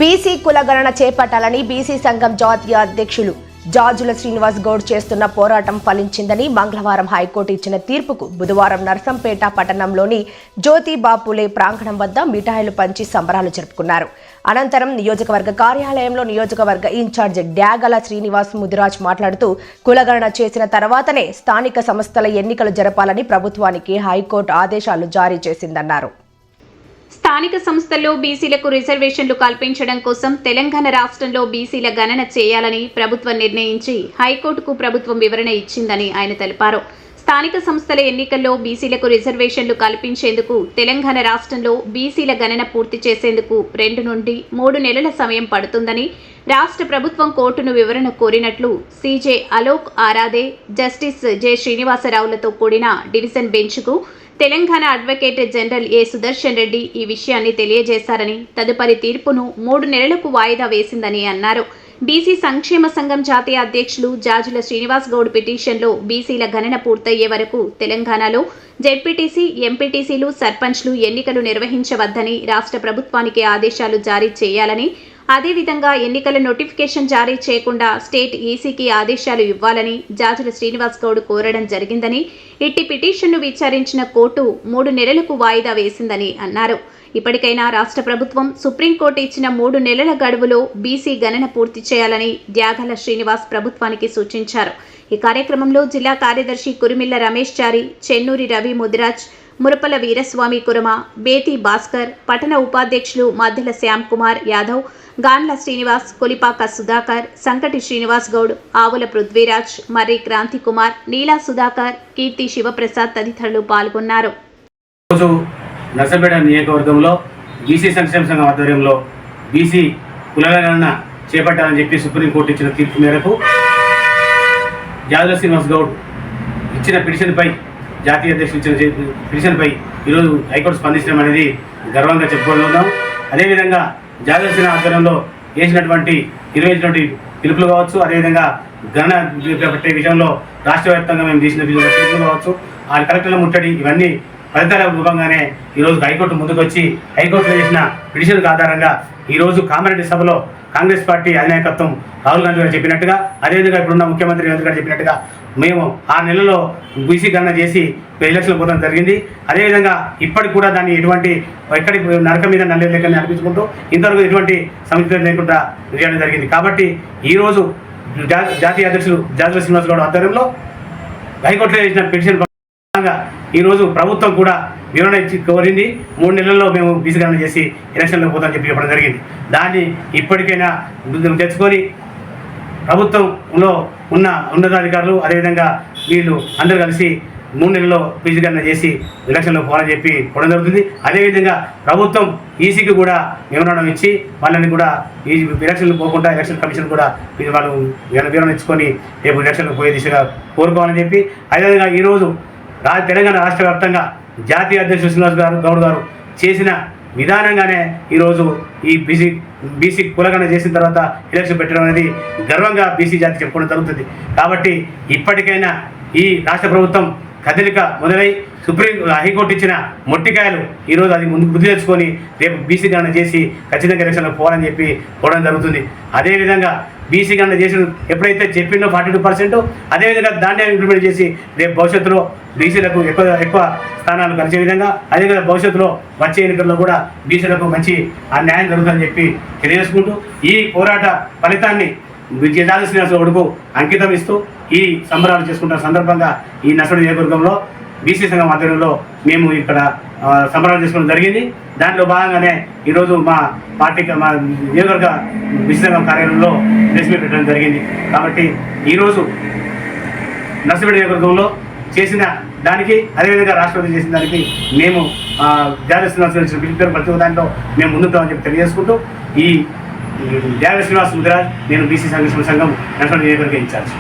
BC కులగణన చేపట్టాలని BC సంఘం జాతీయ అధ్యక్షులు జాజుల శ్రీనివాస్ గౌడ్ చేస్తున్న పోరాటం ఫలించిందని మంగళవారం హైకోర్టు ఇచ్చిన తీర్పుకు బుధవారం నర్సంపేట పట్టణంలోని జ్యోతిబాపులే ప్రాంగణం వద్ద మిఠాయిలు పంచి సంబరాలు జరుపుకున్నారు. అనంతరం నియోజకవర్గ కార్యాలయంలో నియోజకవర్గ ఇన్ఛార్జ్ డ్యాగల శ్రీనివాస్ ముదిరాజ్ మాట్లాడుతూ కులగణన చేసిన తర్వాతనే స్థానిక సంస్థల ఎన్నికలు జరపాలని ప్రభుత్వానికి హైకోర్టు ఆదేశాలు జారీ చేసిందన్నారు. స్థానిక సంస్థల్లో బీసీలకు రిజర్వేషన్లు కల్పించడం కోసం తెలంగాణ రాష్ట్రంలో బీసీల గణన చేయాలని ప్రభుత్వం నిర్ణయించి హైకోర్టుకు ప్రభుత్వం వివరణ ఇచ్చిందని ఆయన తెలిపారు. స్థానిక సంస్థల ఎన్నికల్లో బీసీలకు రిజర్వేషన్లు కల్పించేందుకు తెలంగాణ రాష్ట్రంలో బీసీల గణన పూర్తి చేసేందుకు 2 నుండి 3 నెలల సమయం పడుతుందని రాష్ట్ర ప్రభుత్వం కోర్టును వివరణ కోరినట్లు CJ Alok Aradhe, justice J శ్రీనివాసరావులతో కూడిన డివిజన్ బెంచ్కు Telangana advocate general A Sudarshan Reddy ఈ విషయాన్ని తెలియజేశారని, తదుపరి తీర్పును 3 నెలలకు వాయిదా వేసిందని అన్నారు. బీసీ సంక్షేమ సంఘం జాతీయ అధ్యక్షులు జాజుల శ్రీనివాస్ గౌడ్ పిటిషన్లో బీసీల గణన పూర్తయ్యే వరకు తెలంగాణలో జెడ్పీటీసీ, ఎంపీటీసీలు, సర్పంచ్లు ఎన్నికలు నిర్వహించవద్దని రాష్ట్ర ప్రభుత్వానికి ఆదేశాలు జారీ చేయాలని, అదేవిధంగా ఎన్నికల నోటిఫికేషన్ జారీ చేయకుండా స్టేట్ ఈసీకి ఆదేశాలు ఇవ్వాలని జాజుల శ్రీనివాస్ గౌడ్ కోరడం జరిగిందని, ఇట్టి పిటిషన్ను విచారించిన కోర్టు 3 నెలలకు వాయిదా వేసిందని అన్నారు. ఇప్పటికైనా రాష్ట్ర ప్రభుత్వం సుప్రీంకోర్టు ఇచ్చిన 3 నెలల గడువులో బీసీ గణన పూర్తి చేయాలని డ్యాగల శ్రీనివాస్ ప్రభుత్వానికి సూచించారు. ఈ కార్యక్రమంలో జిల్లా కార్యదర్శి కురిమిళ్ల రమేష్ చారి, చెన్నూరి రవి ముదిరాజ్, మురపల వీరస్వామి కురమ, బేతి భాస్కర్, పట్టణ ఉపాధ్యక్షులు మద్దెల శ్యామ్ కుమార్ యాదవ్, గాన్ల శ్రీనివాస్, కొలిపాక సుధాకర్, సంకటి శ్రీనివాస్ గౌడ్, ఆవుల పృథ్వీరాజ్, మర్రి క్రాంతి కుమార్, నీలా సుధాకర్, కీర్తి శివప్రసాద్ తదితరులు పాల్గొన్నారు. నర్సంపేట నియోజకవర్గంలో బీసీ సంక్షేమ సంఘం ఆధ్వర్యంలో బీసీ కులగణన చేపట్టాలని చెప్పి సుప్రీంకోర్టు ఇచ్చిన తీర్పు మేరకు జాజుల శ్రీనివాస్ గౌడ్ ఇచ్చిన పిటిషన్పై, జాతీయ అధ్యక్షులు ఇచ్చిన పిటిషన్పై ఈరోజు హైకోర్టు స్పందించడం అనేది గర్వంగా చెప్పుకుంటున్నాం. అదేవిధంగా జాజుల శ్రీనివాస్ ఆధ్వర్యంలో వేసినటువంటి నిర్వహించినటువంటి పిలుపులు కావచ్చు, అదేవిధంగా గణన చేపట్టే విషయంలో రాష్ట్ర వ్యాప్తంగా మేము తీసిన పిలుపులు కావచ్చు, ఆ కలెక్టర్ల ముట్టడి, ఇవన్నీ ఫలితాల రూపంగానే ఈరోజు హైకోర్టు ముందుకు వచ్చి హైకోర్టులో చేసిన పిటిషన్ ఆధారంగా ఈరోజు కామారెడ్డి సభలో కాంగ్రెస్ పార్టీ అధినాయకత్వం రాహుల్ గాంధీ గారు చెప్పినట్టుగా, అదేవిధంగా ఇప్పుడున్న ముఖ్యమంత్రి రేవంత్ గారు చెప్పినట్టుగా మేము 6 నెలల్లో బీసీ గణన చేసి ఎలక్షన్లు పోవడం జరిగింది. అదేవిధంగా ఇప్పటికి కూడా దాన్ని ఎక్కడి నరకం మీద నల్లి లేకని అనిపించుకుంటూ ఇంతవరకు ఎటువంటి సమస్య లేకుండా చేయడం జరిగింది. కాబట్టి ఈరోజు జాతీయ అధ్యక్షులు జాజుల శ్రీనివాస్ గౌడ్ ఆధ్వర్యంలో హైకోర్టులో చేసిన పిటిషన్ ఈరోజు ప్రభుత్వం కూడా వివరణ ఇచ్చి కోరింది. 3 నెలల్లో మేము బీసీ గణన చేసి ఎలక్షన్లో పోతామని చెప్పి చెప్పడం జరిగింది. దాన్ని ఇప్పటికైనా తెచ్చుకొని ప్రభుత్వంలో ఉన్న ఉన్నతాధికారులు, అదేవిధంగా వీళ్ళు అందరూ కలిసి 3 నెలల్లో బీసీ గణన చేసి ఎలక్షన్లో పోవాలని చెప్పి పోవడం జరుగుతుంది. అదేవిధంగా ప్రభుత్వం ఈసీకి కూడా వివరణ ఇచ్చి వాళ్ళని కూడా ఈ ఎలక్షన్లు పోకుండా ఎలక్షన్ కమిషన్ కూడా వాళ్ళు వివరణ ఇచ్చుకొని రేపు ఎలక్షన్లు పోయే దిశగా కోరుకోవాలని చెప్పి, అదేవిధంగా ఈరోజు తెలంగాణ రాష్ట్ర వ్యాప్తంగా జాతీయ అధ్యక్షుడు శ్రీనివాస్ గౌడ్ గారు చేసిన విధానంగానే ఈరోజు ఈ బీసీ కులగణన చేసిన తర్వాత ఎలక్షన్ పెట్టడం అనేది గర్వంగా బీసీ జాతి చెప్పుకోవడం జరుగుతుంది. కాబట్టి ఇప్పటికైనా ఈ రాష్ట్ర ప్రభుత్వం కదలిక మొదలై హైకోర్టు ఇచ్చిన మొట్టికాయలు ఈరోజు అది ముందు బుద్ధి తెచ్చుకొని రేపు బీసీ గణన చేసి ఖచ్చితంగా ఎలక్షన్లో పోవాలని చెప్పి పోవడం జరుగుతుంది. అదేవిధంగా బీసీ గణన చేసిన ఎప్పుడైతే చెప్పిందో 42%, అదేవిధంగా దాన్ని ఇంప్లిమెంట్ చేసి రేపు భవిష్యత్తులో బీసీలకు ఎక్కువ స్థానాలు కలిసే విధంగా, అదేవిధంగా భవిష్యత్తులో వచ్చే ఎన్నికల్లో కూడా బీసీలకు మంచి న్యాయం జరుగుతుందని చెప్పి తెలియజేసుకుంటూ ఈ పోరాట ఫలితాన్ని జాజుల శ్రీనివాస్ గౌడ్కు అంకితం ఇస్తూ ఈ సంబరాలు చేసుకుంటున్న సందర్భంగా ఈ నర్సంపేట నియోజకవర్గంలో బీసీ సంఘం ఆధ్వర్యంలో మేము ఇక్కడ సంబరాలు చేసుకోవడం జరిగింది. దాంట్లో భాగంగానే ఈరోజు మా నియోజకవర్గ బీసీ సంఘం కార్యాలయంలో ప్రెస్ మీట్ పెట్టడం జరిగింది. కాబట్టి ఈరోజు నర్సంపేట నియోజకవర్గంలో చేసిన దానికి, అదేవిధంగా రాష్ట్రపతి చేసిన దానికి మేము జాజుల శ్రీనివాస్ ఇచ్చిన పిలుపు ప్రతి దాంట్లో మేము ముందుంటామని చెప్పి తెలియజేసుకుంటూ ఈ డ్యాగల శ్రీనివాస్ ముదిరాజ్, నేను బీసీ సంఘం నర్సంపేట నియోజకవర్గ ఇన్ఛార్జ్.